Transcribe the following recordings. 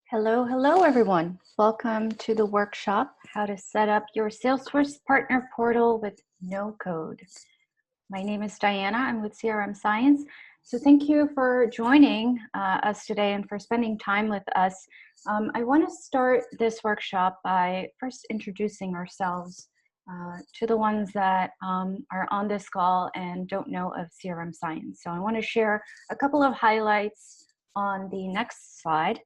Hello, hello everyone. Welcome to the workshop, How to Set Up Your Salesforce Partner Portal with No Code. My name is Diana, I'm with CRM Science. So thank you for joining us today and for spending time with us. I want to start this workshop by first introducing ourselves to the ones that are on this call and don't know of CRM Science. So I want to share a couple of highlights on the next slide.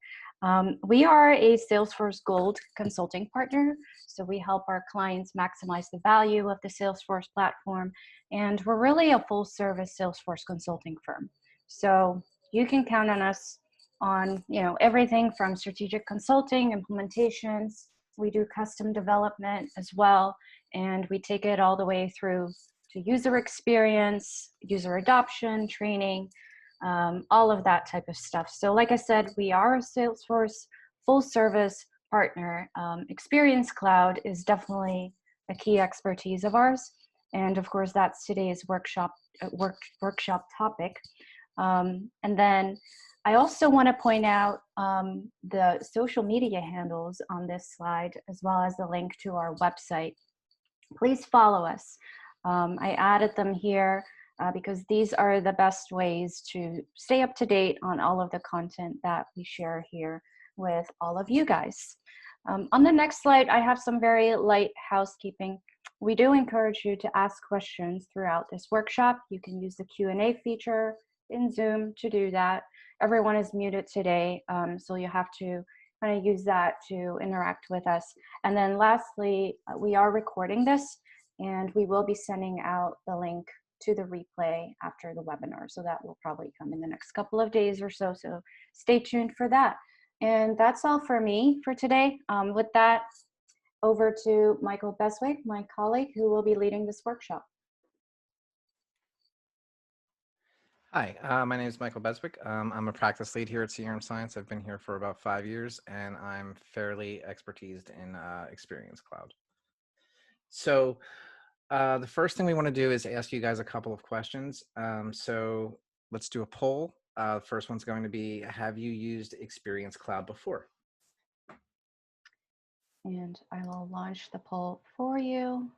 We are a Salesforce Gold Consulting Partner, so we help our clients maximize the value of the Salesforce platform, and we're really a full-service Salesforce consulting firm. So you can count on us on everything from strategic consulting, implementations. We do custom development as well, and we take it all the way through to user experience, user adoption, training, all of that type of stuff. So like I said, we are a Salesforce full service partner. Experience Cloud is definitely a key expertise of ours. And of course, that's today's workshop topic. And then I also want to point out the social media handles on this slide, as well as the link to our website. Please follow us. I added them here because these are the best ways to stay up to date on all of the content that we share here with all of you guys. On the next slide, I have some very light housekeeping. We do encourage you to ask questions throughout this workshop. You can use the Q&A feature in Zoom to do that. Everyone is muted today, so you have to kind of use that to interact with us. And then lastly, we are recording this, and we will be sending out the link to the replay after the webinar. So that will probably come in the next couple of days or so. So stay tuned for that. And that's all for me for today. With that, over to Michael Beswick, my colleague, who will be leading this workshop. Hi, my name is Michael Beswick. I'm a practice lead here at CRM Science. I've been here for about 5 years, and I'm fairly expertised in Experience Cloud. So the first thing we want to do is ask you guys a couple of questions. So let's do a poll. The first one's going to be, have you used Experience Cloud before? And I will launch the poll for you.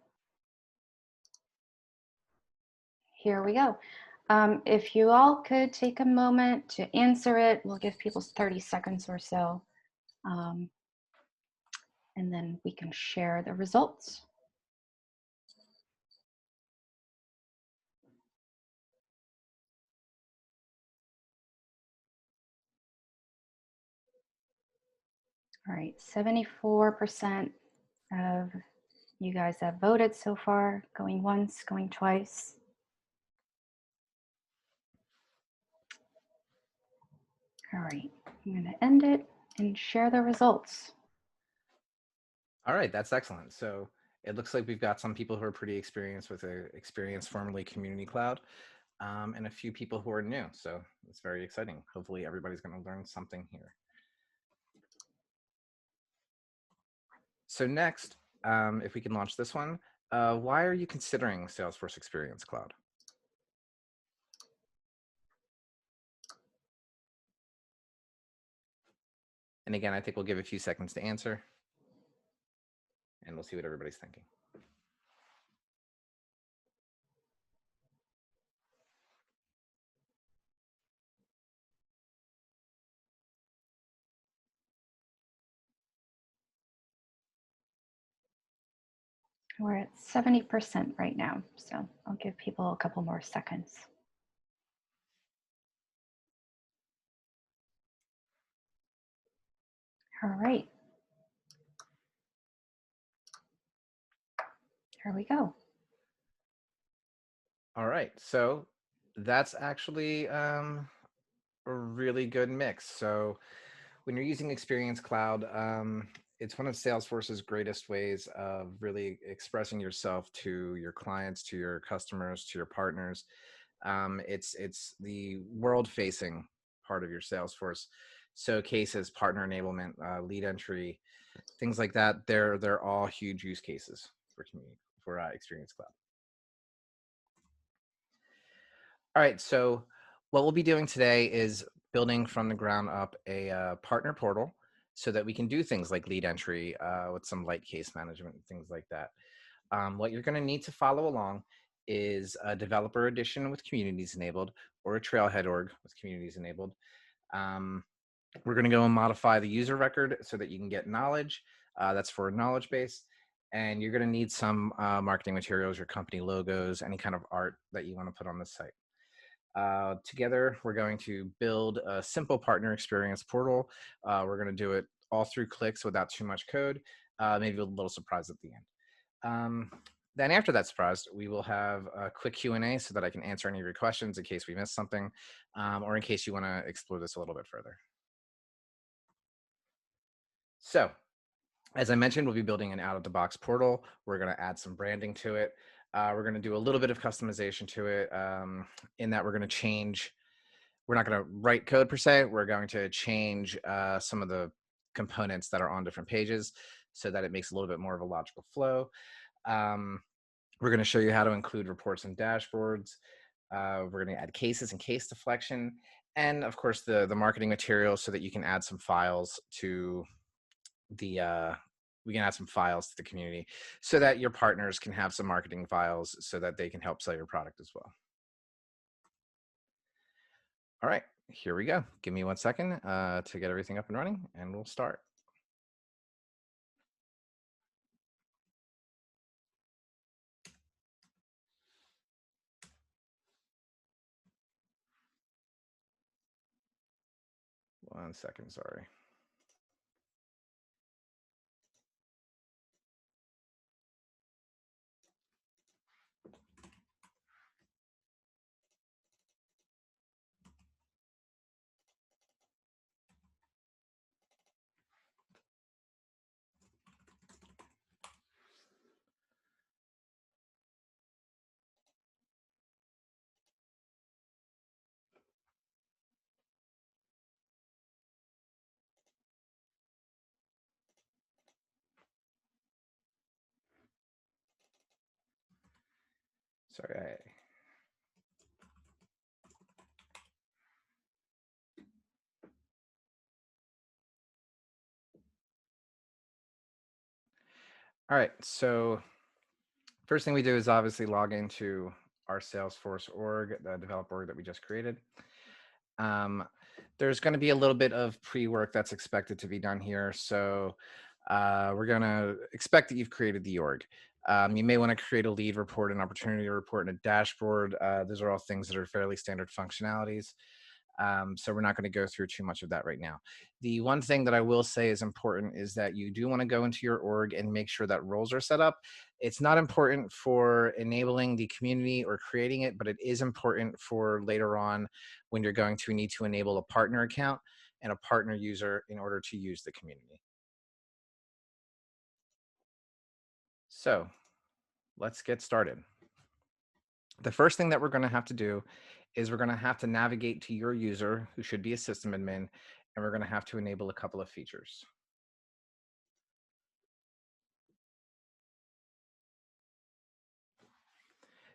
Here we go. If you all could take a moment to answer it, we'll give people 30 seconds or so. And then we can share the results. All right, 74% of you guys have voted so far, going once, going twice. All right, I'm going to end it and share the results. All right, that's excellent. So it looks like we've got some people who are pretty experienced with Experience, formerly Community Cloud, and a few people who are new. So it's very exciting. Hopefully everybody's going to learn something here. So next, if we can launch this one, why are you considering Salesforce Experience Cloud? And again, I think we'll give a few seconds to answer, and we'll see what everybody's thinking. We're at 70% right now, so I'll give people a couple more seconds. All right. Here we go. All right, so that's actually a really good mix. So when you're using Experience Cloud, it's one of Salesforce's greatest ways of really expressing yourself to your clients, to your customers, to your partners. It's the world-facing part of your Salesforce. So cases, partner enablement, lead entry, things like that. They're all huge use cases for Experience Cloud. All right, so what we'll be doing today is building from the ground up a partner portal so that we can do things like lead entry with some light case management and things like that. What you're going to need to follow along is a developer edition with communities enabled or a trailhead org with communities enabled. Um, we're going to go and modify the user record so that you can get knowledge. That's for a knowledge base. And you're going to need some marketing materials, your company logos, any kind of art that you want to put on the site. Together, we're going to build a simple partner experience portal. We're going to do it all through clicks without too much code, maybe a little surprise at the end. Then after that surprise, we will have a quick Q&A so that I can answer any of your questions in case we missed something, or in case you want to explore this a little bit further. So, as I mentioned, we'll be building an out-of-the-box portal. We're going to add some branding to it. We're going to do a little bit of customization to it in that we're going to change. We're not going to write code per se. We're going to change some of the components that are on different pages so that it makes a little bit more of a logical flow. We're going to show you how to include reports and dashboards. We're going to add cases and case deflection. And of course, the marketing materials so that you can add some files to we can add some files to the community so that your partners can have some marketing files so that they can help sell your product as well. All right, here we go. Give me 1 second to get everything up and running and we'll start. One second, sorry. Sorry. All right, so first thing we do is obviously log into our Salesforce org, the developer org that we just created. There's going to be a little bit of pre-work that's expected to be done here. So we're going to expect that you've created the org. You may want to create a lead report, an opportunity report, and a dashboard. Those are all things that are fairly standard functionalities. So we're not going to go through too much of that right now. The one thing that I will say is important is that you do want to go into your org and make sure that roles are set up. It's not important for enabling the community or creating it, but it is important for later on when you're going to need to enable a partner account and a partner user in order to use the community. So let's get started. The first thing that we're going to have to do is we're going to have to navigate to your user, who should be a system admin, and we're going to have to enable a couple of features.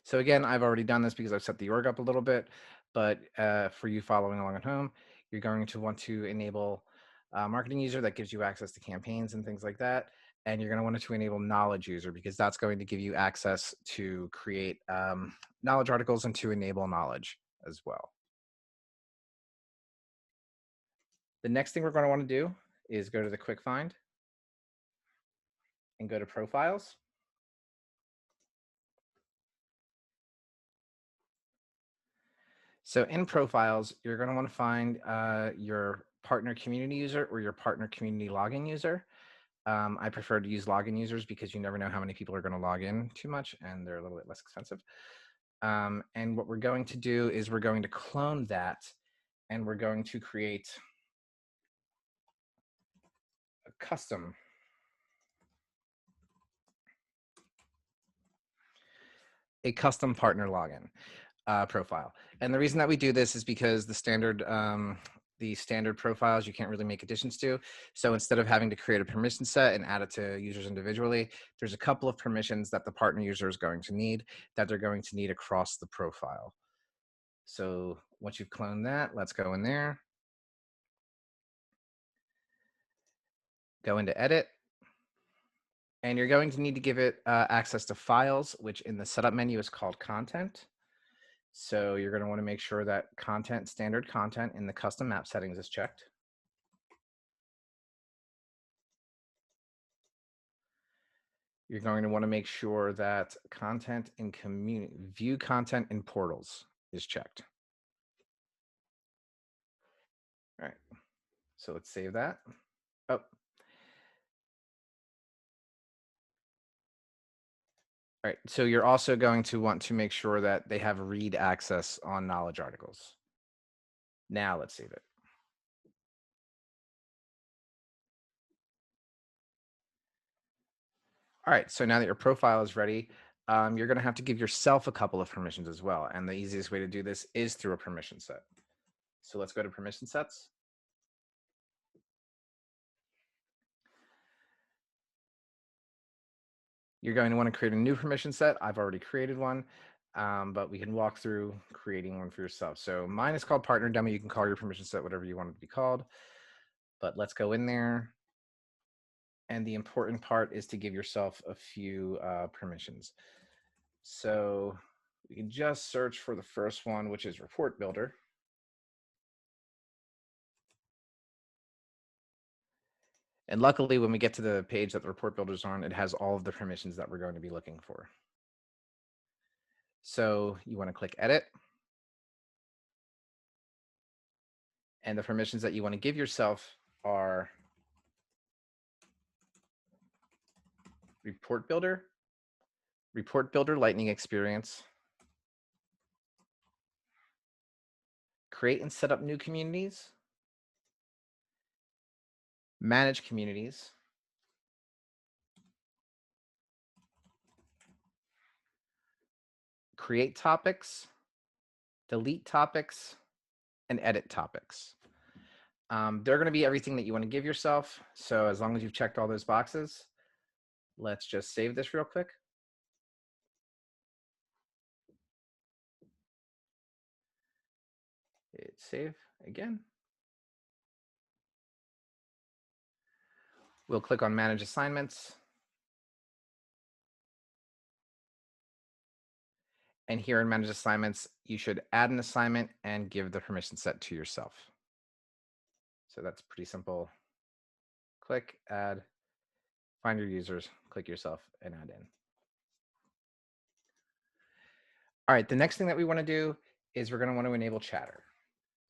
So again, I've already done this because I've set the org up a little bit, but for you following along at home, you're going to want to enable a marketing user that gives you access to campaigns and things like that. And you're going to want to enable knowledge user because that's going to give you access to create knowledge articles and to enable knowledge as well. The next thing we're going to want to do is go to the quick find and go to profiles. So in profiles, you're going to want to find your partner community user or your partner community login user. I prefer to use login users because you never know how many people are going to log in too much and they're a little bit less expensive. And what we're going to do is we're going to clone that and we're going to create a custom partner login profile. And the reason that we do this is because the standard profiles you can't really make additions to. So instead of having to create a permission set and add it to users individually, there's a couple of permissions that the partner user is going to need that they're going to need across the profile. So once you've cloned that, let's go in there. go into edit, and you're going to need to give it access to files, which in the setup menu is called content. So you're going to want to make sure that content, standard content in the custom map settings is checked. You're going to want to make sure that content in community, view content in portals is checked. All right, so let's save that. Oh. All right, so you're also going to want to make sure that they have read access on knowledge articles. Now let's save it. All right, so now that your profile is ready, you're going to have to give yourself a couple of permissions as well. And the easiest way to do this is through a permission set. So let's go to permission sets. You're going to want to create a new permission set. I've already created one, but we can walk through creating one for yourself. So mine is called Partner Demo. You can call your permission set whatever you want it to be called, but let's go in there. And the important part is to give yourself a few permissions. So we can just search for the first one, which is Report Builder. And luckily, when we get to the page that the report builder is on, it has all of the permissions that we're going to be looking for. So you want to click Edit. And the permissions that you want to give yourself are Report Builder Lightning Experience, create and set up new communities, manage communities, create topics, delete topics, and edit topics. They're going to be everything that you want to give yourself. So as long as you've checked all those boxes, let's just save this real quick. Hit save again. We'll click on Manage Assignments. And here in Manage Assignments, you should add an assignment and give the permission set to yourself. So that's pretty simple. Click, add, find your users, click yourself, and add in. All right, the next thing that we want to do is we're going to want to enable Chatter.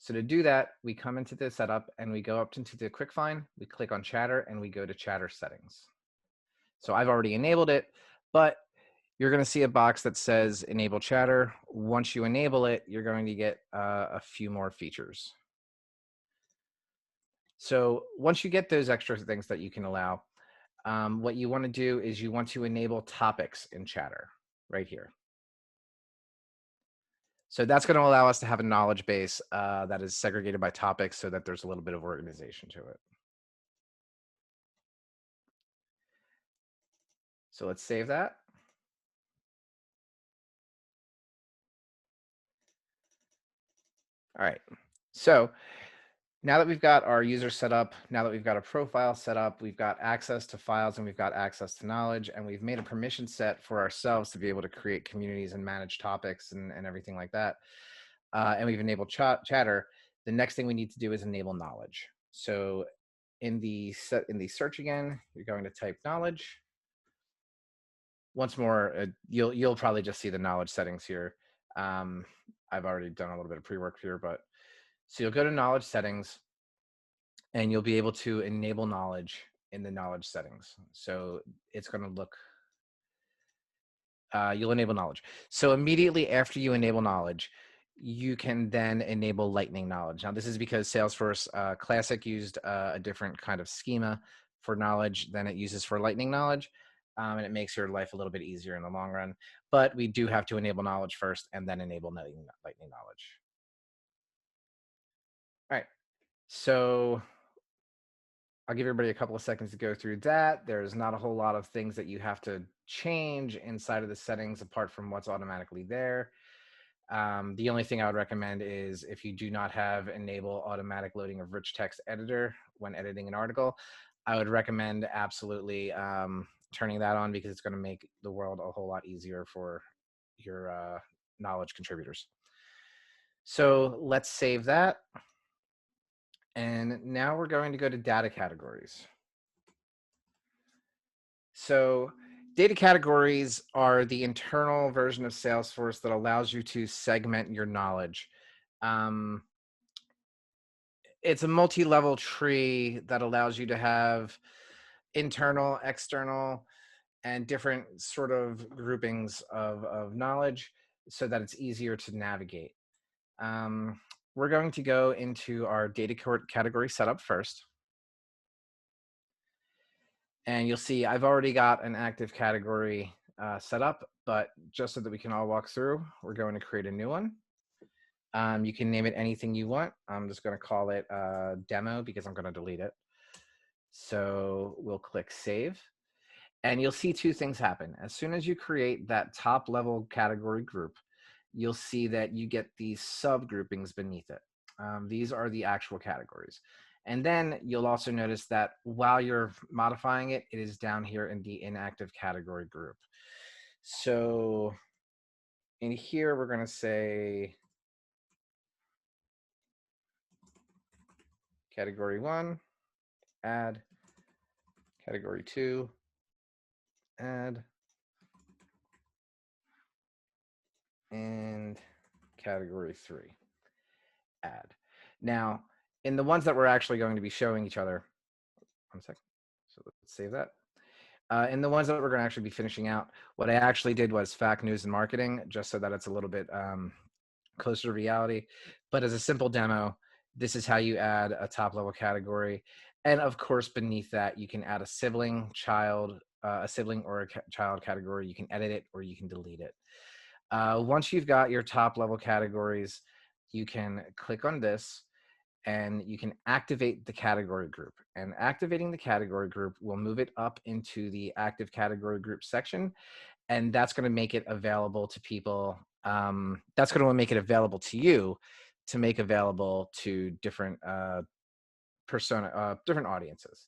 So to do that, we come into the setup and we go up into the quick find, we click on Chatter and we go to Chatter settings. So I've already enabled it, but you're going to see a box that says enable Chatter. Once you enable it, you're going to get a few more features. So once you get those extra things that you can allow, what you want to do is you want to enable topics in Chatter right here. So that's going to allow us to have a knowledge base that is segregated by topics so that there's a little bit of organization to it. So let's save that. All right. So now that we've got our user set up, now that we've got a profile set up, we've got access to files and we've got access to knowledge, and we've made a permission set for ourselves to be able to create communities and manage topics and everything like that. And we've enabled Chatter. The next thing we need to do is enable knowledge. So in the search again, you're going to type knowledge. Once more, you'll probably just see the knowledge settings here. I've already done a little bit of pre-work here, but so you'll go to knowledge settings and you'll be able to enable knowledge in the knowledge settings. So it's going to look, you'll enable knowledge. So immediately after you enable knowledge, you can then enable lightning knowledge. Now this is because Salesforce Classic used a different kind of schema for knowledge than it uses for lightning knowledge. And it makes your life a little bit easier in the long run. But we do have to enable knowledge first and then enable lightning knowledge. All right, so I'll give everybody a couple of seconds to go through that. There's not a whole lot of things that you have to change inside of the settings apart from what's automatically there. The only thing I would recommend is if you do not have enable automatic loading of rich text editor when editing an article, I would recommend absolutely turning that on, because it's going to make the world a whole lot easier for your knowledge contributors. So let's save that. And now we're going to go to data categories. So data categories are the internal version of Salesforce that allows you to segment your knowledge. It's a multi-level tree that allows you to have internal, external, and different sort of groupings of knowledge so that it's easier to navigate. We're going to go into our data category setup first. And you'll see I've already got an active category set up, but just so that we can all walk through, we're going to create a new one. You can name it anything you want. I'm just going to call it demo because I'm going to delete it. So we'll click save. And you'll see two things happen. As soon as you create that top level category group, you'll see that you get these subgroupings beneath it. These are the actual categories. And then you'll also notice that while you're modifying it, it is down here in the inactive category group. So in here, we're going to say category 1, add, category 2, add, and category 3, add. Now, in the ones that we're actually going to be showing each other, one second, so let's save that. In the ones that we're going to actually be finishing out, what I actually did was fact, news, and marketing, just so that it's a little bit closer to reality. But as a simple demo, this is how you add a top level category. And of course, beneath that, you can add a sibling, child, a sibling or a child category. You can edit it or you can delete it. Once you've got your top level categories, you can click on this and you can activate the category group. And activating the category group will move it up into the active category group section. And that's going to make it available to people. That's going to make it available to you to make available to different different audiences.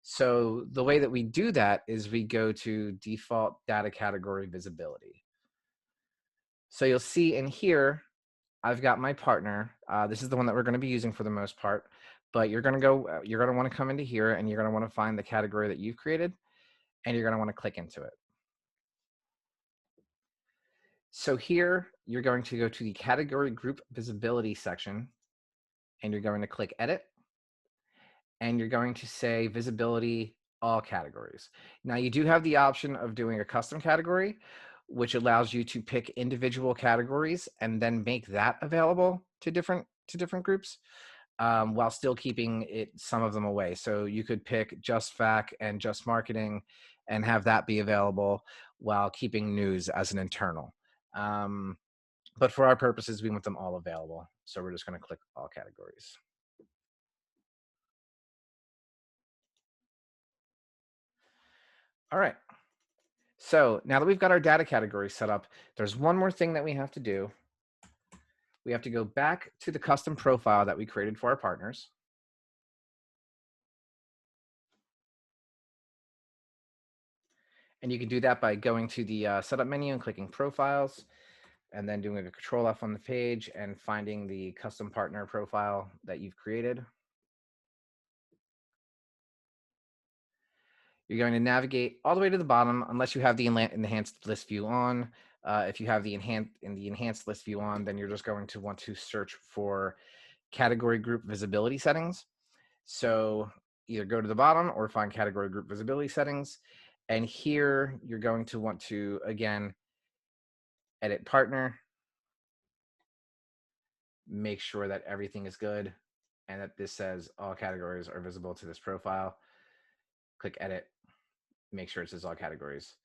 So the way that we do that is we go to default data category visibility. So you'll see in here, I've got my partner. This is the one that we're going to be using for the most part, but you're going to want to come into here and you're going to want to find the category that you've created and you're going to want to click into it. So here you're going to go to the category group visibility section and you're going to click edit and you're going to say visibility all categories. Now you do have the option of doing a custom category, which allows you to pick individual categories and then make that available to different groups, while still keeping some of them away. So you could pick just fact and just marketing and have that be available while keeping news as an internal. But for our purposes, we want them all available. So we're just going to click all categories. All right. So now that we've got our data category set up, there's one more thing that we have to do. We have to go back to the custom profile that we created for our partners. And you can do that by going to the setup menu and clicking profiles, and then doing a Control F on the page and finding the custom partner profile that you've created. You're going to navigate all the way to the bottom, unless you have the enhanced list view on. If you have the enhanced list view on, then you're just going to want to search for category group visibility settings. So either go to the bottom or find category group visibility settings. And here you're going to want to, again, edit partner, make sure that everything is good and that this says all categories are visible to this profile. Click edit, make sure it says all categories.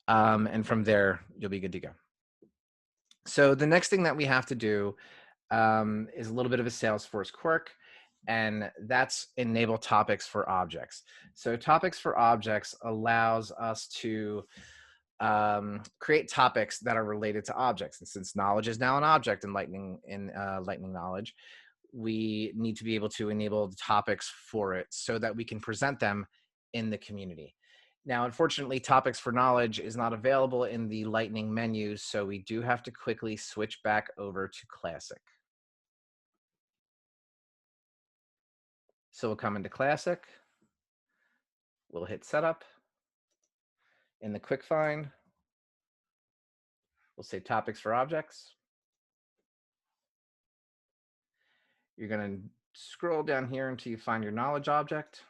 And from there, you'll be good to go. So the next thing that we have to do is a little bit of a Salesforce quirk, and that's enable topics for objects. So topics for objects allows us to create topics that are related to objects. And since knowledge is now an object in Lightning Knowledge, we need to be able to enable the topics for it so that we can present them in the community. Now, unfortunately, topics for knowledge is not available in the Lightning menu, so we do have to quickly switch back over to Classic. So we'll come into Classic, we'll hit Setup. In the Quick Find, we'll say Topics for Objects. You're going to scroll down here until you find your knowledge object.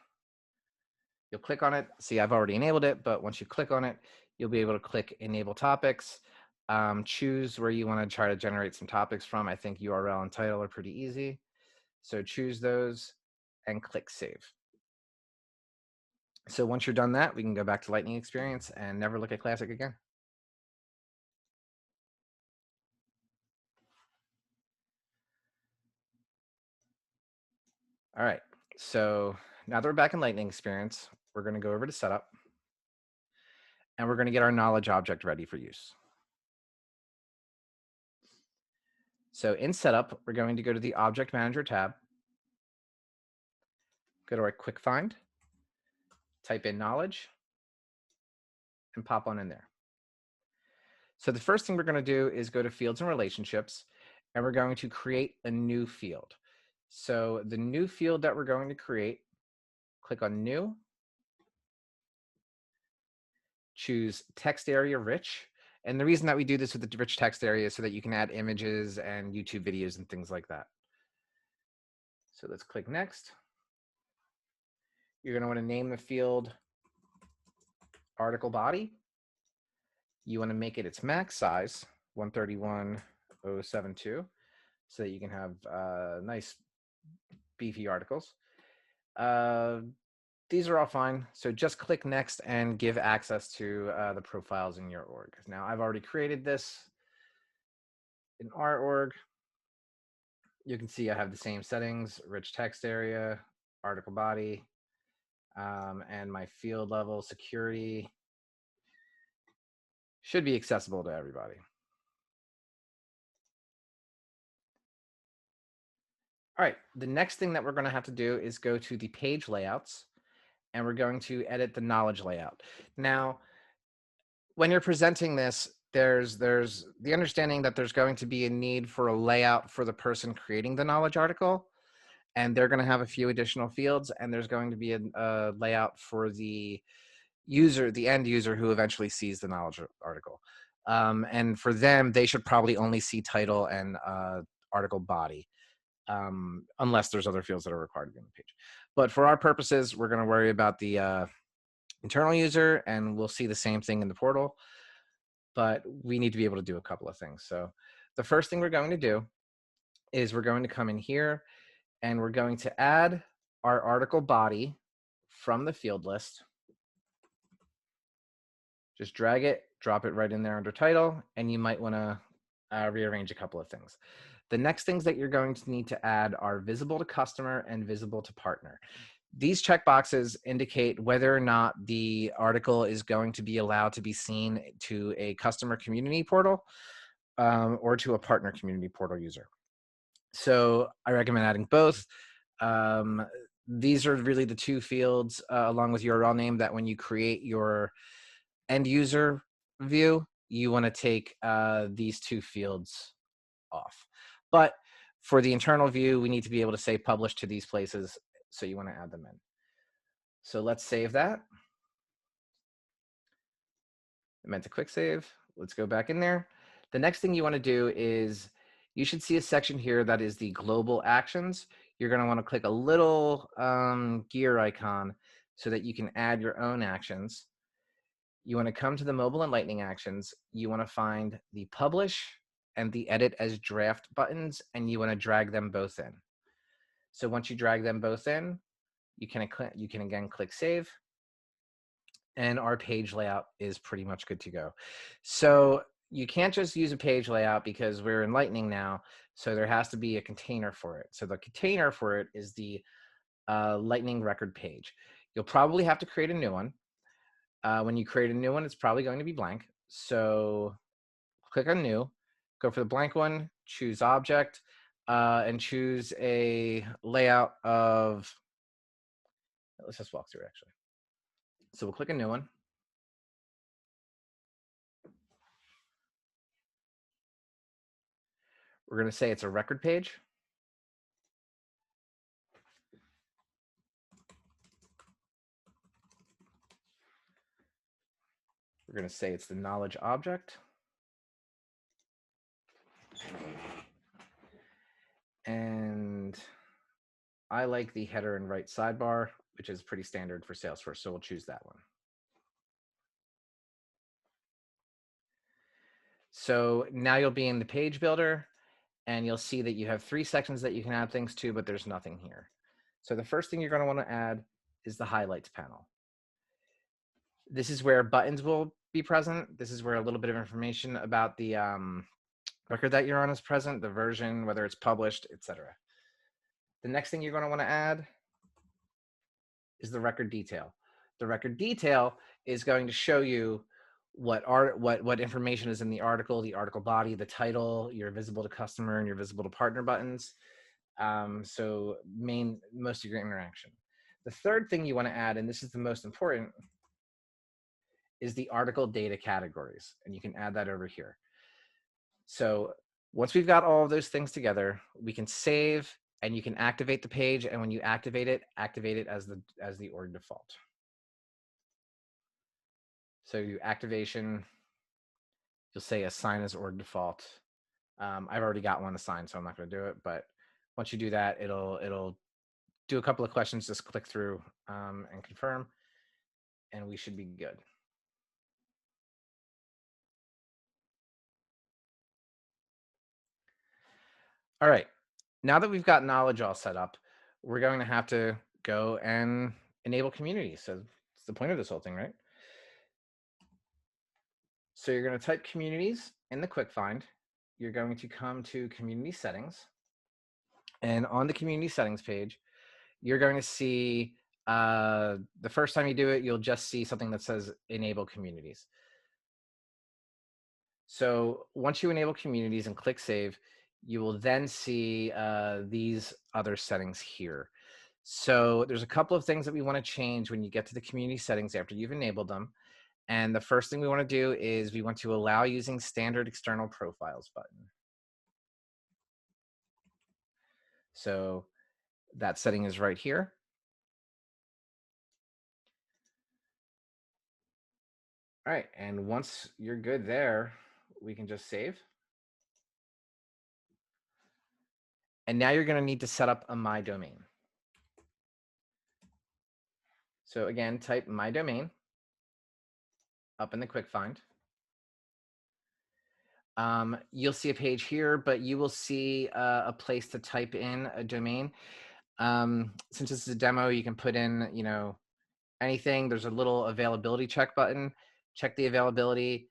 You'll click on it. See, I've already enabled it, but once you click on it, you'll be able to click Enable Topics. Choose where you want to try to generate some topics from. I think URL and title are pretty easy. So choose those and click Save. So once you're done that, we can go back to Lightning Experience and never look at Classic again. All right, so now that we're back in Lightning Experience, we're going to go over to Setup, and we're going to get our knowledge object ready for use. So in Setup, we're going to go to the Object Manager tab, go to our Quick Find, type in knowledge, and pop on in there. So the first thing we're going to do is go to Fields and Relationships, and we're going to create a new field. So the new field that we're going to create, click on New, choose Text Area Rich. And the reason that we do this with the rich text area is so that you can add images and YouTube videos and things like that. So let's click Next. You're going to want to name the field Article Body. You want to make it its max size, 131,072, so that you can have nice beefy articles. These are all fine. So just click Next and give access to the profiles in your org. Now I've already created this in our org. You can see I have the same settings: rich text area, article body, and my field level security should be accessible to everybody. All right, the next thing that we're going to have to do is go to the page layouts, and we're going to edit the knowledge layout. Now, when you're presenting this, there's the understanding that there's going to be a need for a layout for the person creating the knowledge article, and they're going to have a few additional fields, and there's going to be a layout for the user, the end user who eventually sees the knowledge article. And for them, they should probably only see title and article body, unless there's other fields that are required to be on the page. But for our purposes, we're going to worry about the internal user, and we'll see the same thing in the portal, but we need to be able to do a couple of things. So the first thing we're going to do is we're going to come in here, and we're going to add our article body from the field list. Just drag it, drop it right in there under title, and you might want to rearrange a couple of things. The next things that you're going to need to add are visible to customer and visible to partner. These checkboxes indicate whether or not the article is going to be allowed to be seen to a customer community portal or to a partner community portal user. So I recommend adding both. These are really the two fields along with URL name that when you create your end user view, you want to take these two fields off. But for the internal view, we need to be able to say publish to these places, so you want to add them in. So let's save that. I meant to quick save. Let's go back in there. The next thing you want to do is you should see a section here that is the global actions. You're going to want to click a little gear icon so that you can add your own actions. You want to come to the mobile and lightning actions. You want to find the publish and the edit as draft buttons, and you want to drag them both in. So once you drag them both in, you can again click save, and our page layout is pretty much good to go. So you can't just use a page layout because we're in Lightning now, so there has to be a container for it. So the container for it is the Lightning record page. You'll probably have to create a new one. When you create a new one, it's probably going to be blank. So click on new, go for the blank one, choose object. and choose a layout of, let's just walk through actually. So we'll click a new one. We're going to say it's a record page. We're going to say it's the knowledge object. And I like the header and right sidebar, which is pretty standard for Salesforce, so we'll choose that one. So now you'll be in the page builder, and you'll see that you have 3 sections that you can add things to, but there's nothing here. So the first thing you're going to want to add is the highlights panel. This is where buttons will be present. This is where a little bit of information about the record that you're on is present, the version, whether it's published, etc. The next thing you're going to want to add is the record detail. The record detail is going to show you what information is in the article body, the title, your visible to customer and your visible to partner buttons. So most of your interaction. The third thing you want to add, and this is the most important, is the article data categories, and you can add that over here. So once we've got all of those things together, we can save, and you can activate the page, and when you activate it as the org default. So you activation, you'll say assign as org default. I've already got one assigned, so I'm not going to do it, but once you do that, it'll do a couple of questions, just click through and confirm, and we should be good. All right, now that we've got knowledge all set up, we're going to have to go and enable communities. So it's the point of this whole thing, right? So you're going to type communities in the quick find. You're going to come to community settings, and on the community settings page, you're going to see the first time you do it, you'll just see something that says enable communities. So once you enable communities and click save, you will then see these other settings here. So there's a couple of things that we want to change when you get to the community settings after you've enabled them. And the first thing we want to do is we want to allow using standard external profiles button. So that setting is right here. All right, and once you're good there, we can just save. And now you're going to need to set up a My Domain. So again, type My Domain up in the quick find. You'll see a page here, but you will see a place to type in a domain. Since this is a demo, you can put in, anything. There's a little availability check button. Check the availability.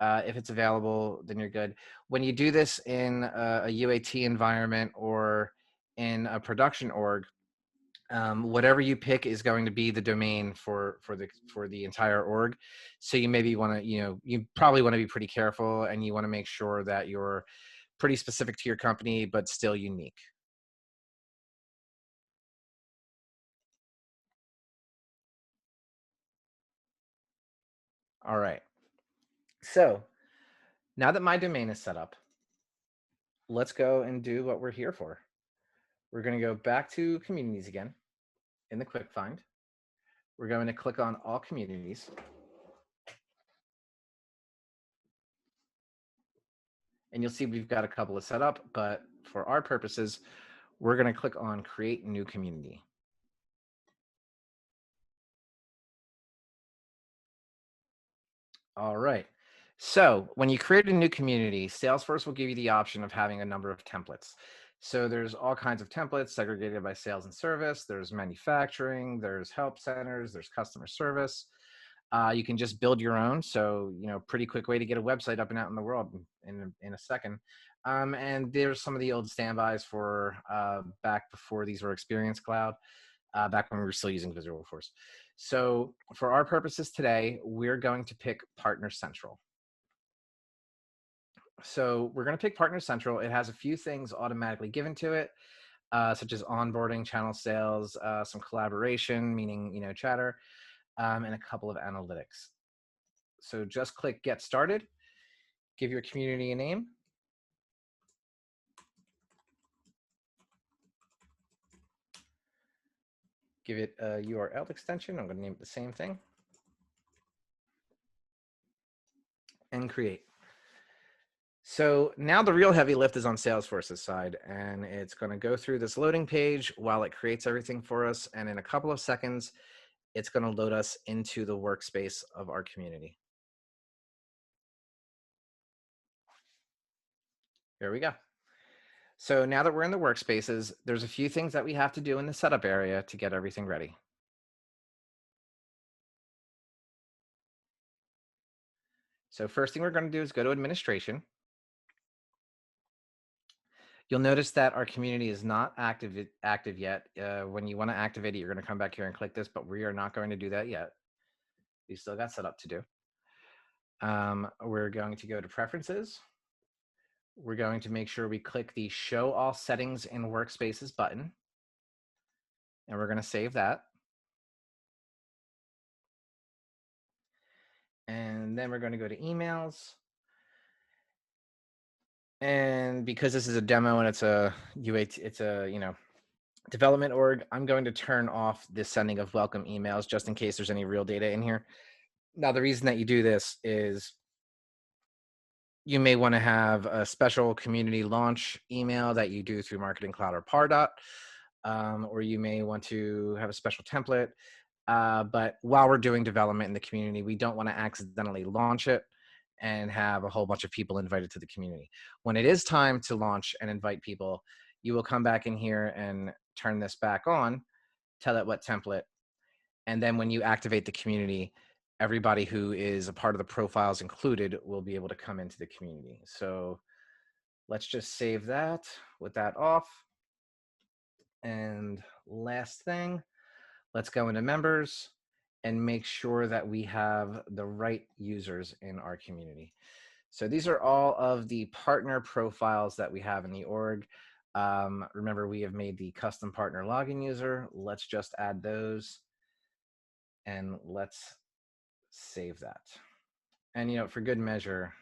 If it's available, then you're good. When you do this in a UAT environment or in a production org, whatever you pick is going to be the domain for the entire org. So you maybe want to, you probably want to be pretty careful, and you want to make sure that you're pretty specific to your company, but still unique. All right. So now that my domain is set up, let's go and do what we're here for. We're going to go back to communities again in the quick find. We're going to click on all communities. And you'll see we've got a couple of set up, but for our purposes, we're going to click on create new community. All right. So when you create a new community, Salesforce will give you the option of having a number of templates. So there's all kinds of templates segregated by sales and service. There's manufacturing, there's help centers, there's customer service. You can just build your own. So, pretty quick way to get a website up and out in the world in a second. And there's some of the old standbys for back before these were Experience Cloud, back when we were still using Visualforce. So for our purposes today, we're going to pick Partner Central. So we're going to pick Partner Central. It has a few things automatically given to it, such as onboarding, channel sales, some collaboration, meaning, chatter, and a couple of analytics. So just click Get Started, give your community a name. Give it a URL extension. I'm going to name it the same thing. And create. So now the real heavy lift is on Salesforce's side, and it's going to go through this loading page while it creates everything for us. And in a couple of seconds, it's going to load us into the workspace of our community. Here we go. So now that we're in the workspaces, there's a few things that we have to do in the setup area to get everything ready. So first thing we're going to do is go to administration. You'll notice that our community is not active yet. When you want to activate it, you're going to come back here and click this, but we are not going to do that yet. We still got setup to do. We're going to go to preferences. We're going to make sure we click the show all settings in workspaces button. And we're going to save that. And then we're going to go to emails. And because this is a demo and it's a development org, I'm going to turn off the sending of welcome emails just in case there's any real data in here. Now, the reason that you do this is you may want to have a special community launch email that you do through Marketing Cloud or Pardot, or you may want to have a special template. But while we're doing development in the community, we don't want to accidentally launch it and have a whole bunch of people invited to the community. When it is time to launch and invite people, you will come back in here and turn this back on, tell it what template, and then when you activate the community, everybody who is a part of the profiles included will be able to come into the community. So let's just save that with that off. And last thing, let's go into members and make sure that we have the right users in our community. So these are all of the partner profiles that we have in the org. Remember, we have made the custom partner login user. Let's just add those and let's save that. And for good measure.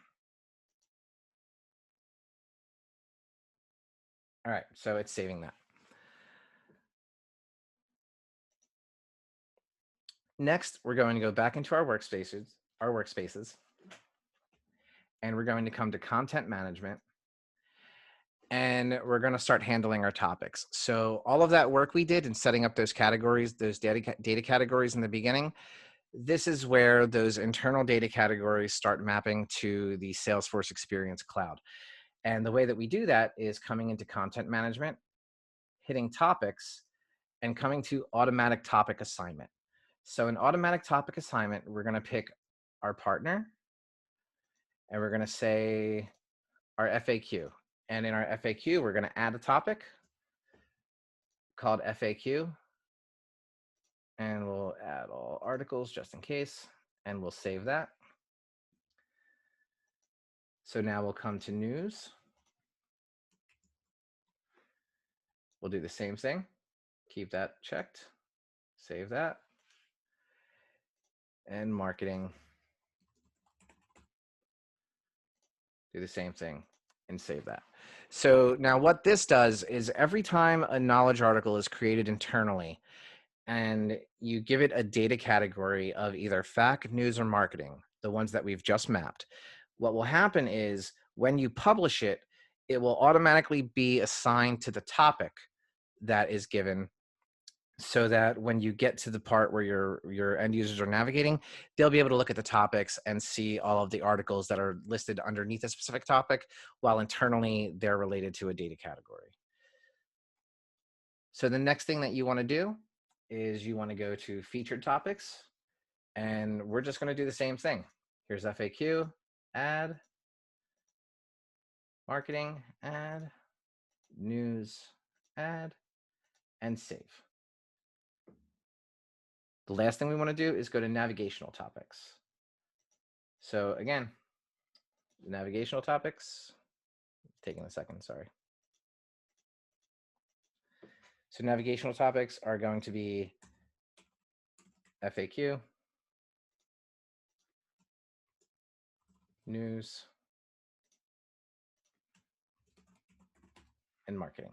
All right, so it's saving that. Next, we're going to go back into our workspaces, and we're going to come to content management, and we're going to start handling our topics. So all of that work we did in setting up those categories, those data categories in the beginning, this is where those internal data categories start mapping to the Salesforce Experience Cloud. And the way that we do that is coming into content management, hitting topics, and coming to automatic topic assignment. So in automatic topic assignment, we're going to pick our partner, and we're going to say our FAQ. And in our FAQ, we're going to add a topic called FAQ, and we'll add all articles just in case, and we'll save that. So now we'll come to news. We'll do the same thing. Keep that checked. Save that. And marketing. Do the same thing and save that. So now what this does is every time a knowledge article is created internally and you give it a data category of either fact, news, or marketing, the ones that we've just mapped, what will happen is when you publish it, it will automatically be assigned to the topic that is given, so that when you get to the part where your end users are navigating, they'll be able to look at the topics and see all of the articles that are listed underneath a specific topic, while internally they're related to a data category. So the next thing that you want to do is you want to go to featured topics, and we're just going to do the same thing. Here's FAQ, add, marketing, add, news, add, and save. The last thing we want to do is go to navigational topics. So again, the navigational topics, taking a second, sorry. So navigational topics are going to be FAQ, news, and marketing.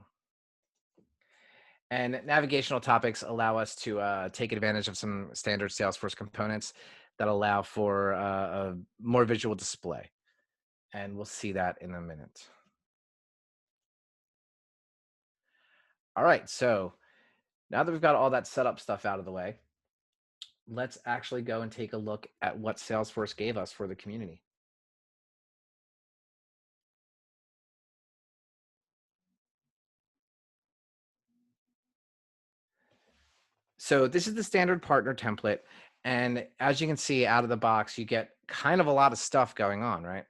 And navigational topics allow us to take advantage of some standard Salesforce components that allow for a more visual display. And we'll see that in a minute. All right, so now that we've got all that setup stuff out of the way, let's actually go and take a look at what Salesforce gave us for the community. So this is the standard partner template. And as you can see out of the box, you get kind of a lot of stuff going on, right?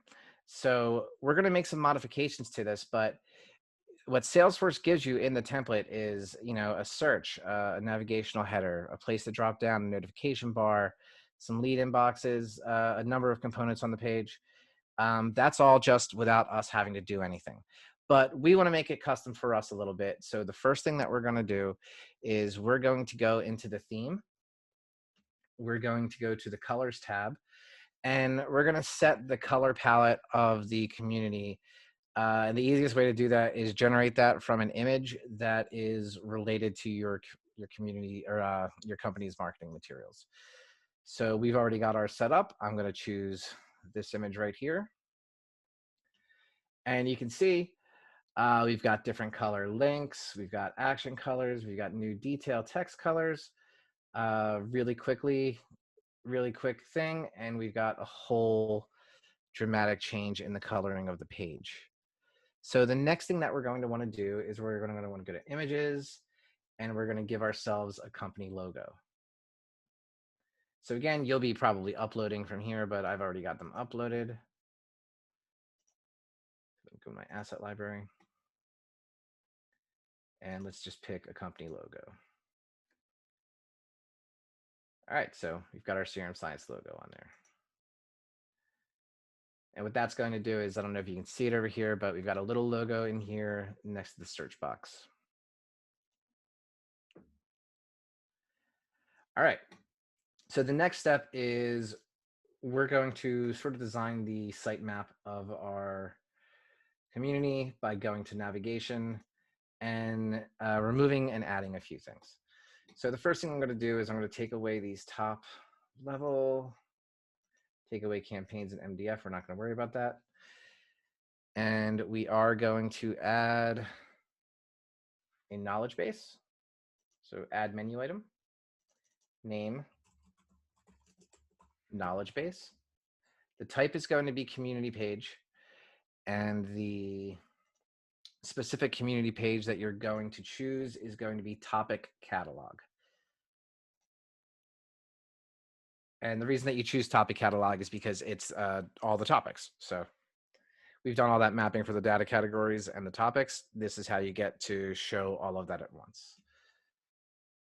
So we're going to make some modifications to this, but what Salesforce gives you in the template is, a search, a navigational header, a place to drop down, a notification bar, some lead inboxes, a number of components on the page. That's all just without us having to do anything. But we want to make it custom for us a little bit. So the first thing that we're going to do is we're going to go into the theme. We're going to go to the colors tab, and we're going to set the color palette of the community. And the easiest way to do that is generate that from an image that is related to your community or your company's marketing materials. So we've already got ours set up. I'm going to choose this image right here. And you can see we've got different color links, we've got action colors, we've got new detail text colors, really quick thing, and we've got a whole dramatic change in the coloring of the page. So the next thing that we're going to want to do is we're going to want to go to images, and we're going to give ourselves a company logo. So again, you'll be probably uploading from here, but I've already got them uploaded. Go to my asset library. And let's just pick a company logo. All right, so we've got our CRM Science logo on there. And what that's going to do is, I don't know if you can see it over here, but we've got a little logo in here next to the search box. All right, so the next step is we're going to sort of design the sitemap of our community by going to navigation and removing and adding a few things. So the first thing I'm going to do is I'm going to take away these top level, take away campaigns and MDF. We're not going to worry about that. And we are going to add a knowledge base. So add menu item, name, knowledge base. The type is going to be community page, and the specific community page that you're going to choose is going to be topic catalog. And the reason that you choose topic catalog is because it's all the topics. So we've done all that mapping for the data categories and the topics. This is how you get to show all of that at once.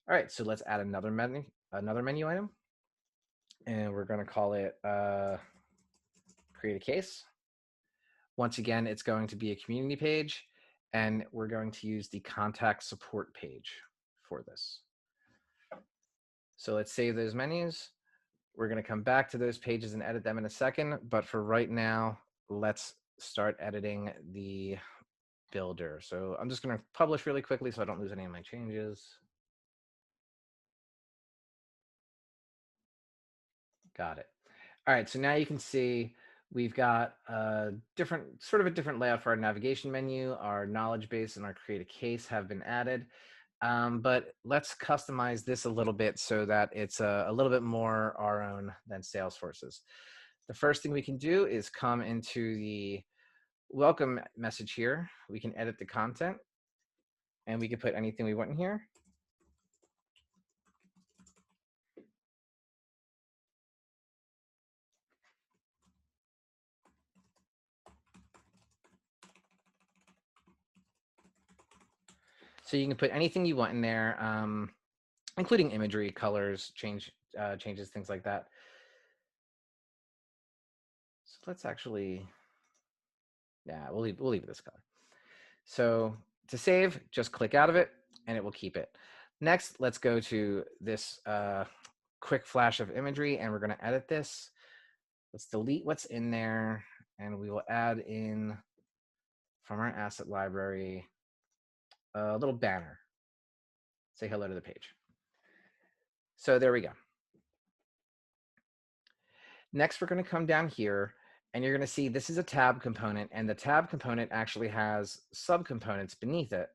All right, so let's add another menu item. And we're going to call it create a case. Once again, it's going to be a community page, and we're going to use the contact support page for this. So let's save those menus. We're going to come back to those pages and edit them in a second. But for right now, let's start editing the builder. So I'm just going to publish really quickly so I don't lose any of my changes. Got it. All right, so now you can see we've got a different layout for our navigation menu. Our knowledge base and our create a case have been added. But let's customize this a little bit so that it's a little bit more our own than Salesforce's. The first thing we can do is come into the welcome message here. We can edit the content, and we can put anything we want in here. So you can put anything you want in there, including imagery, colors, changes, things like that. So let's actually, yeah, we'll leave it this color. So to save, just click out of it and it will keep it. Next, let's go to this quick flash of imagery and we're going to edit this. Let's delete what's in there and we will add in from our asset library a little banner. Say hello to the page. So there we go. Next, we're going to come down here and you're going to see this is a tab component, and the tab component actually has subcomponents beneath it.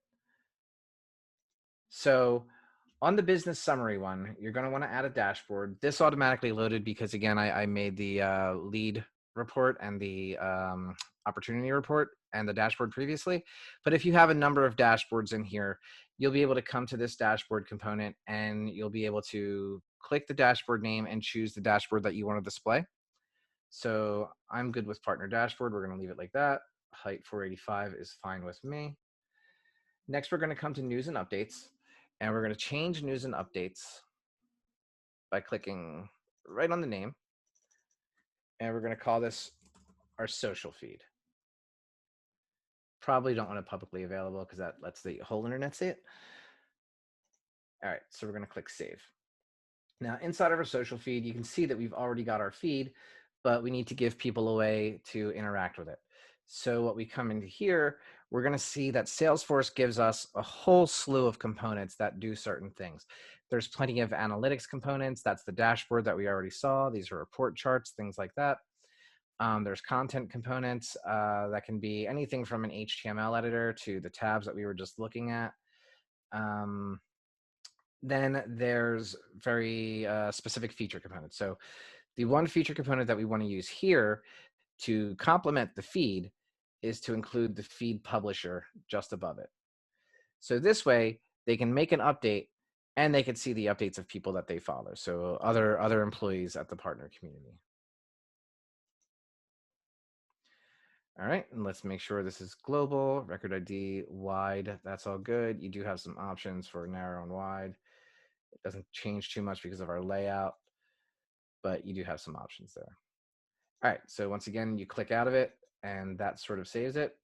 So on the business summary one, you're going to want to add a dashboard. This automatically loaded because, again, I made the lead report and the opportunity report and the dashboard previously. But if you have a number of dashboards in here, you'll be able to come to this dashboard component and you'll be able to click the dashboard name and choose the dashboard that you want to display. So I'm good with partner dashboard. We're going to leave it like that. Height 485 is fine with me. Next, we're going to come to news and updates, and we're going to change news and updates by clicking right on the name. And we're going to call this our social feed. Probably don't want it publicly available because that lets the whole internet see it. All right, so we're going to click save. Now, inside of our social feed, you can see that we've already got our feed, but we need to give people a way to interact with it. So what we come into here, we're going to see that Salesforce gives us a whole slew of components that do certain things. There's plenty of analytics components. That's the dashboard that we already saw. These are report charts, things like that. There's content components that can be anything from an HTML editor to the tabs that we were just looking at. Then there's very specific feature components. So the one feature component that we want to use here to complement the feed is to include the feed publisher just above it. So this way they can make an update and they can see the updates of people that they follow. So other employees at the partner community. All right, and let's make sure this is global, record ID, wide, that's all good. You do have some options for narrow and wide. It doesn't change too much because of our layout, but you do have some options there. All right, so once again, you click out of it and that sort of saves it.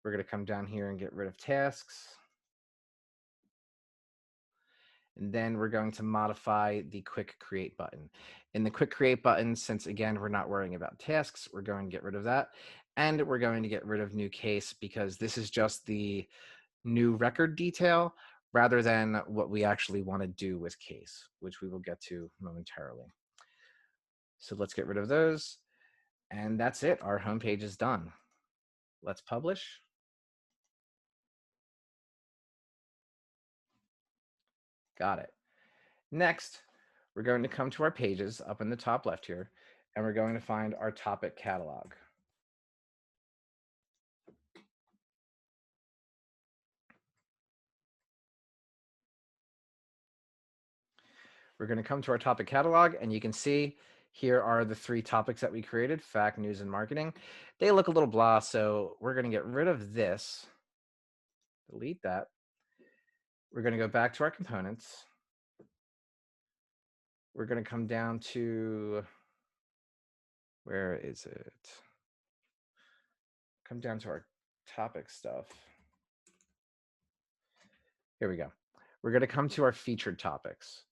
We're going to come down here and get rid of tasks. And then we're going to modify the quick create button. In the quick create button, since again, we're not worrying about tasks, we're going to get rid of that. And we're going to get rid of new case because this is just the new record detail rather than what we actually want to do with case, which we will get to momentarily. So let's get rid of those. And that's it. Our homepage is done. Let's publish. Got it. Next, we're going to come to our pages up in the top left here, and we're going to find our topic catalog. We're going to come to our topic catalog, and you can see here are the 3 topics that we created: fact, news, and marketing. They look a little blah, so we're going to get rid of this, delete that. We're going to go back to our components. We're going to come down to, where is it? Come down to our topic stuff. Here we go. We're going to come to our featured topics.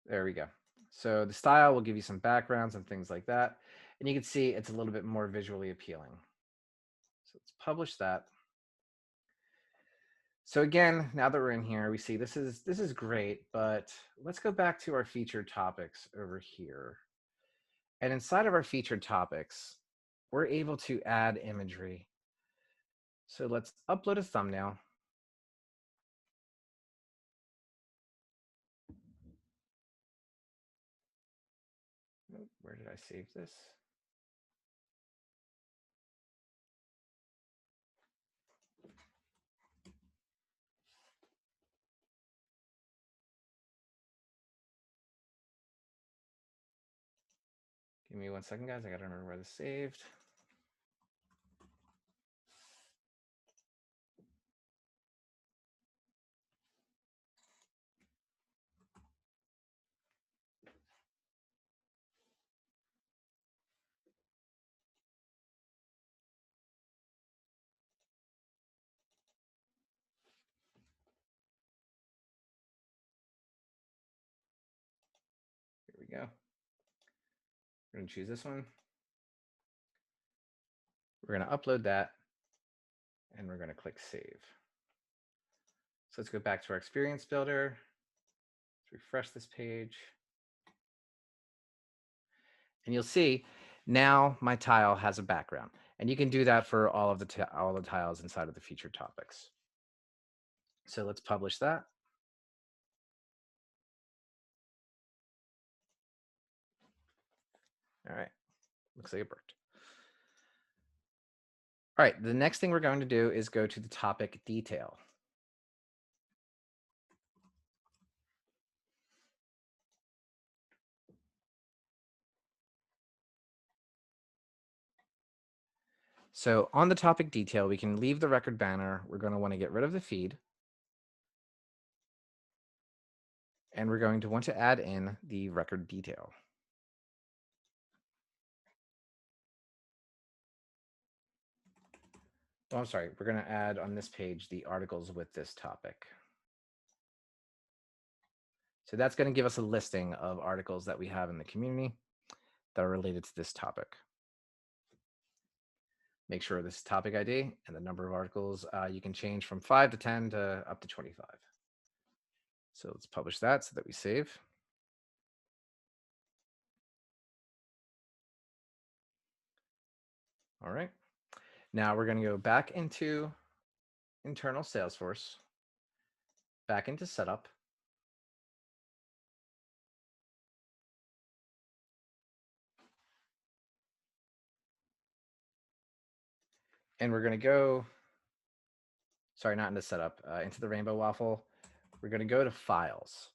There we go. So the style will give you some backgrounds and things like that. And you can see it's a little bit more visually appealing. So let's publish that. So again, now that we're in here, we see this is great, but let's go back to our featured topics over here. And inside of our featured topics, we're able to add imagery. So let's upload a thumbnail. Where did I save this? Give me 1 second, guys. I gotta remember where this saved. we go. We're going to choose this one. We're going to upload that, and we're going to click Save. So let's go back to our Experience Builder. Let's refresh this page. And you'll see now my tile has a background. And you can do that for all the tiles inside of the featured topics. So let's publish that. All right, looks like it worked. All right, the next thing we're going to do is go to the topic detail. So on the topic detail, we can leave the record banner. We're going to want to get rid of the feed. And we're going to want to add in the record detail. Oh, I'm sorry, we're going to add on this page the articles with this topic. So that's going to give us a listing of articles that we have in the community that are related to this topic. Make sure this topic ID and the number of articles you can change from 5 to 10 to up to 25. So let's publish that so that we save. All right. Now we're going to go back into internal Salesforce, back into setup. And we're going to go, sorry, not into setup, into the rainbow waffle. We're going to go to files.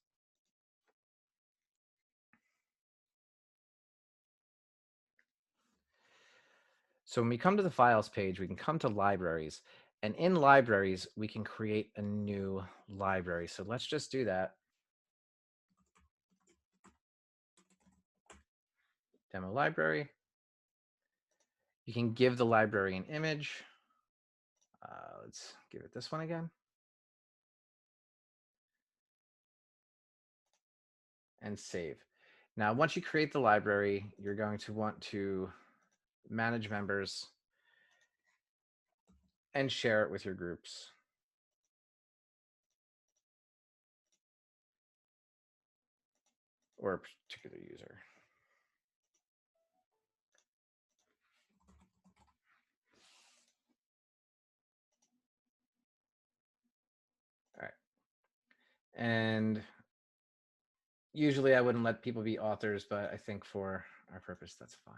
So when we come to the files page, we can come to libraries, and in libraries, we can create a new library. So let's just do that. Demo library. You can give the library an image. Let's give it this one again. And save. Now, once you create the library, you're going to want to manage members and share it with your groups. Or a particular user. All right. And usually I wouldn't let people be authors, but I think for our purpose, that's fine.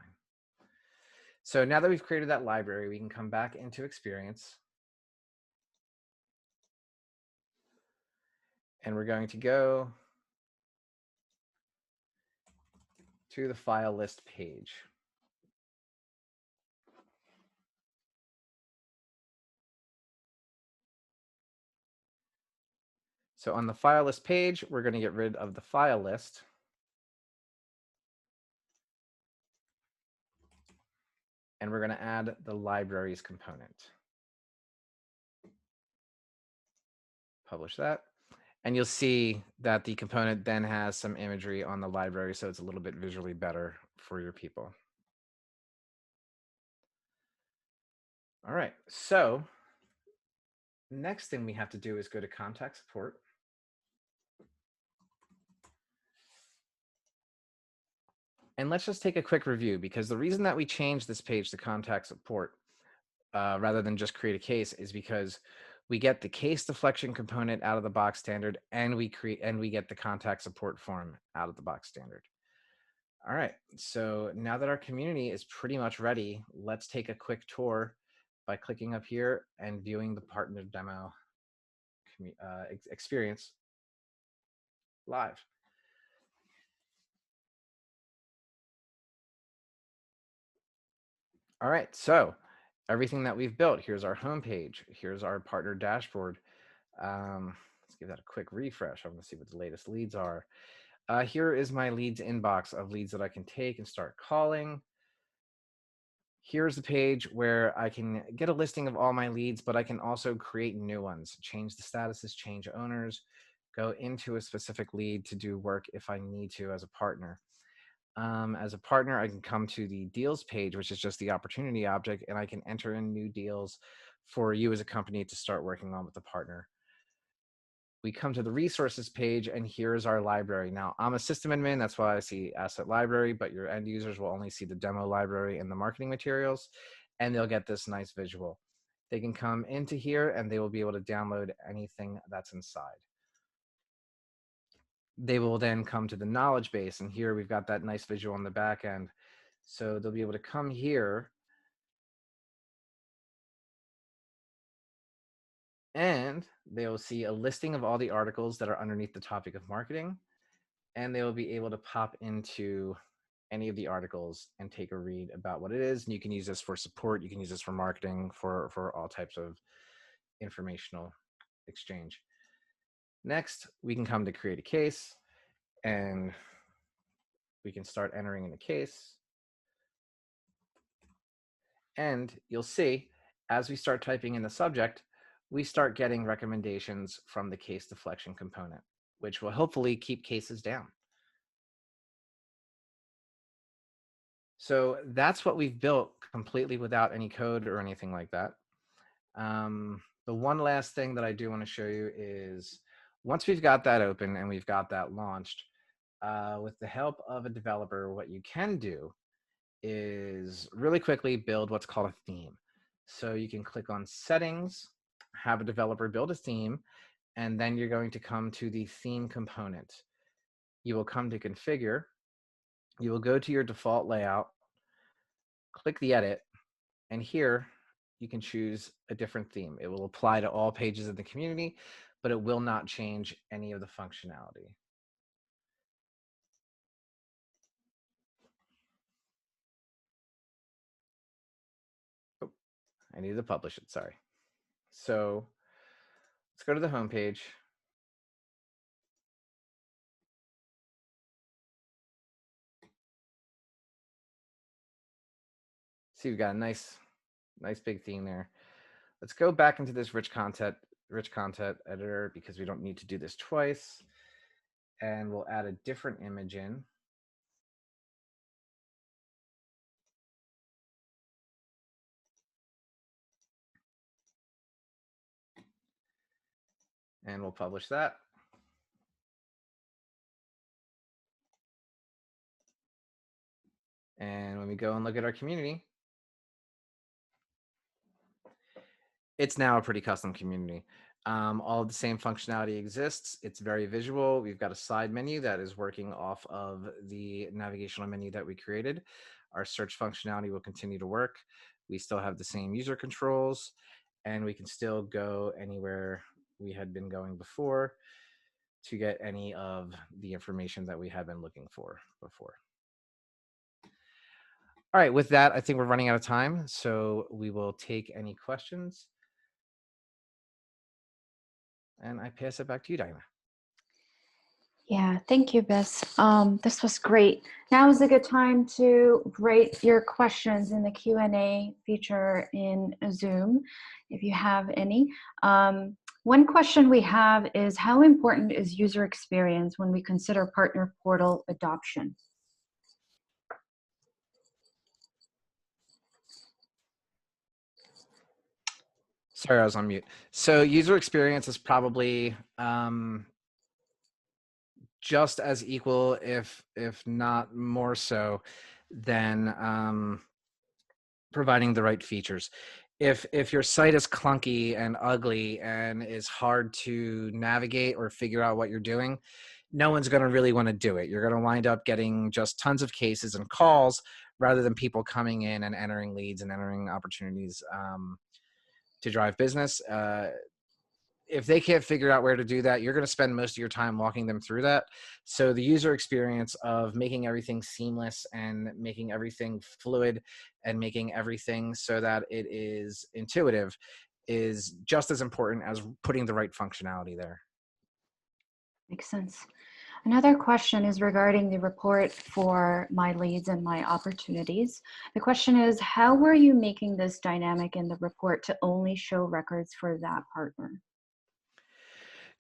So now that we've created that library, we can come back into Experience. And we're going to go to the file list page. So on the file list page, we're going to get rid of the file list. And we're going to add the libraries component. Publish that. And you'll see that the component then has some imagery on the library, so it's a little bit visually better for your people. All right, so next thing we have to do is go to contact support. And let's just take a quick review, because the reason that we changed this page to contact support rather than just create a case is because we get the case deflection component out of the box standard, and we get the contact support form out of the box standard. All right, so now that our community is pretty much ready, let's take a quick tour by clicking up here and viewing the partner demo experience live. All right, so everything that we've built, here's our homepage, here's our partner dashboard. Let's give that a quick refresh. I want to see what the latest leads are. Here is my leads inbox of leads that I can take and start calling. Here's the page where I can get a listing of all my leads, but I can also create new ones, change the statuses, change owners, go into a specific lead to do work if I need to as a partner. As a partner, I can come to the deals page, which is just the opportunity object, and I can enter in new deals for you as a company to start working on with the partner. We come to the resources page, and here's our library. Now, I'm a system admin, that's why I see asset library, but your end users will only see the demo library and the marketing materials, and they'll get this nice visual. They can come into here and they will be able to download anything that's inside. They will then come to the knowledge base, and here we've got that nice visual on the back end. So they'll be able to come here and they will see a listing of all the articles that are underneath the topic of marketing, and they will be able to pop into any of the articles and take a read about what it is. And you can use this for support, you can use this for marketing, for all types of informational exchange. Next, we can come to create a case, and we can start entering in a case. And you'll see, as we start typing in the subject, we start getting recommendations from the case deflection component, which will hopefully keep cases down. So that's what we've built completely without any code or anything like that. The one last thing that I do want to show you is once we've got that open and we've got that launched, with the help of a developer, what you can do is really quickly build what's called a theme. So you can click on settings, have a developer build a theme, and then you're going to come to the theme component. You will come to configure, you will go to your default layout, click the edit, and here you can choose a different theme. It will apply to all pages of the community, but it will not change any of the functionality. Oh, I need to publish it, sorry. So let's go to the home page. See, we've got a nice big theme there. Let's go back into this rich content editor because we don't need to do this twice. And we'll add a different image in. And we'll publish that. And when we go and look at our community, it's now a pretty custom community. All of the same functionality exists. It's very visual. We've got a side menu that is working off of the navigational menu that we created. Our search functionality will continue to work. We still have the same user controls, and we can still go anywhere we had been going before to get any of the information that we had been looking for before. All right, with that, I think we're running out of time, so we will take any questions. And I pass it back to you, Diana. Yeah, thank you, Bess. This was great. Now is a good time to write your questions in the Q&A feature in Zoom, if you have any. One question we have is, how important is user experience when we consider partner portal adoption? Sorry, I was on mute. So user experience is probably just as equal, if not more so, than providing the right features. If your site is clunky and ugly and is hard to navigate or figure out what you're doing, no one's going to really want to do it. You're going to wind up getting just tons of cases and calls rather than people coming in and entering leads and entering opportunities to drive business. If they can't figure out where to do that, you're going to spend most of your time walking them through that. So the user experience of making everything seamless and making everything fluid and making everything so that it is intuitive is just as important as putting the right functionality there. Makes sense. Another question is regarding the report for my leads and my opportunities. The question is, how were you making this dynamic in the report to only show records for that partner?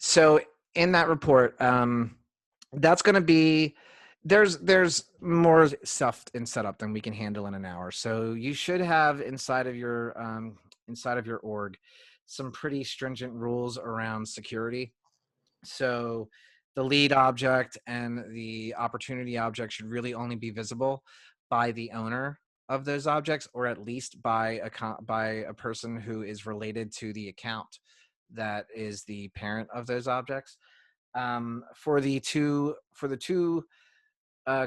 So in that report, that's going to be There's more stuff in setup than we can handle in an hour. So you should have inside of your org some pretty stringent rules around security. So the lead object and the opportunity object should really only be visible by the owner of those objects, or at least by a person who is related to the account that is the parent of those objects. For the two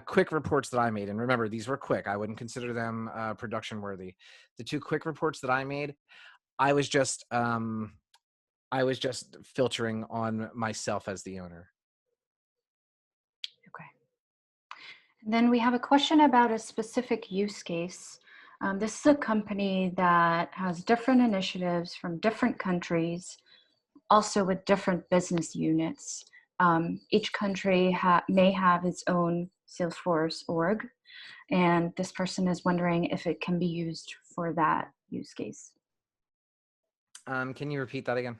quick reports that I made, and remember, these were quick. I wouldn't consider them production worthy. The two quick reports that I made, I was just filtering on myself as the owner. Okay. And then we have a question about a specific use case. This is a company that has different initiatives from different countries, also with different business units. Each country may have its own Salesforce org, and this person is wondering if it can be used for that use case. Can you repeat that again?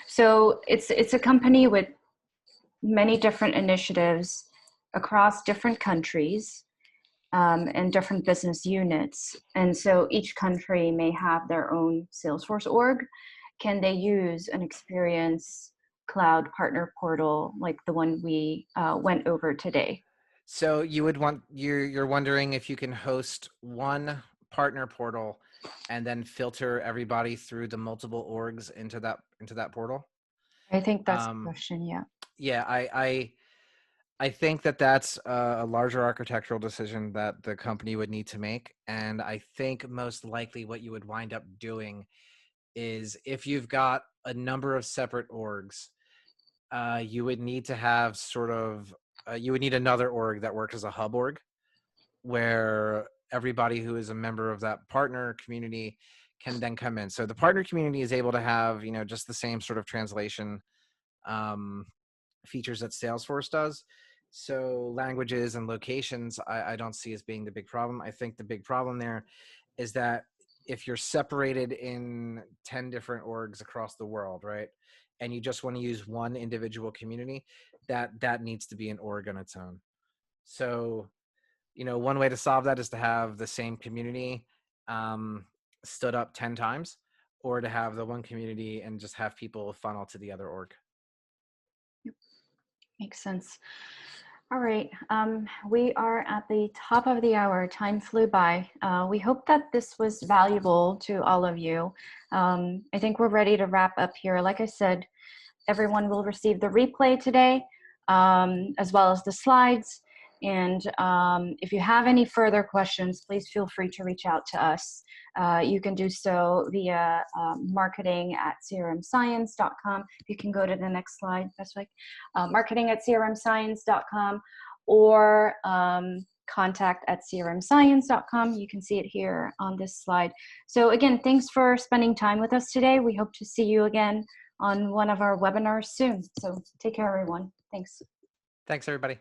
So it's a company with many different initiatives across different countries and different business units. And so each country may have their own Salesforce org. Can they use an Experience Cloud partner portal like the one we went over today? So you're wondering if you can host one partner portal and then filter everybody through the multiple orgs into that portal? I think that's the question, yeah. Yeah, I think that's a larger architectural decision that the company would need to make. And I think most likely what you would wind up doing is, if you've got a number of separate orgs, you would need to have you would need another org that works as a hub org, where everybody who is a member of that partner community can then come in. So the partner community is able to have, just the same sort of translation features that Salesforce does. So languages and locations, I don't see as being the big problem. I think the big problem there is that if you're separated in 10 different orgs across the world, right, and you just want to use one individual community, that needs to be an org on its own. So, one way to solve that is to have the same community stood up 10 times, or to have the one community and just have people funnel to the other org. Yep. Makes sense. All right, we are at the top of the hour. Time flew by. We hope that this was valuable to all of you. I think we're ready to wrap up here. Like I said, everyone will receive the replay today, as well as the slides. And if you have any further questions, please feel free to reach out to us. You can do so via marketing@crmscience.com. You can go to the next slide. That's like marketing@crmscience.com, or contact@crmscience.com. You can see it here on this slide. So again, thanks for spending time with us today. We hope to see you again on one of our webinars soon. So take care, everyone. Thanks. Thanks, everybody.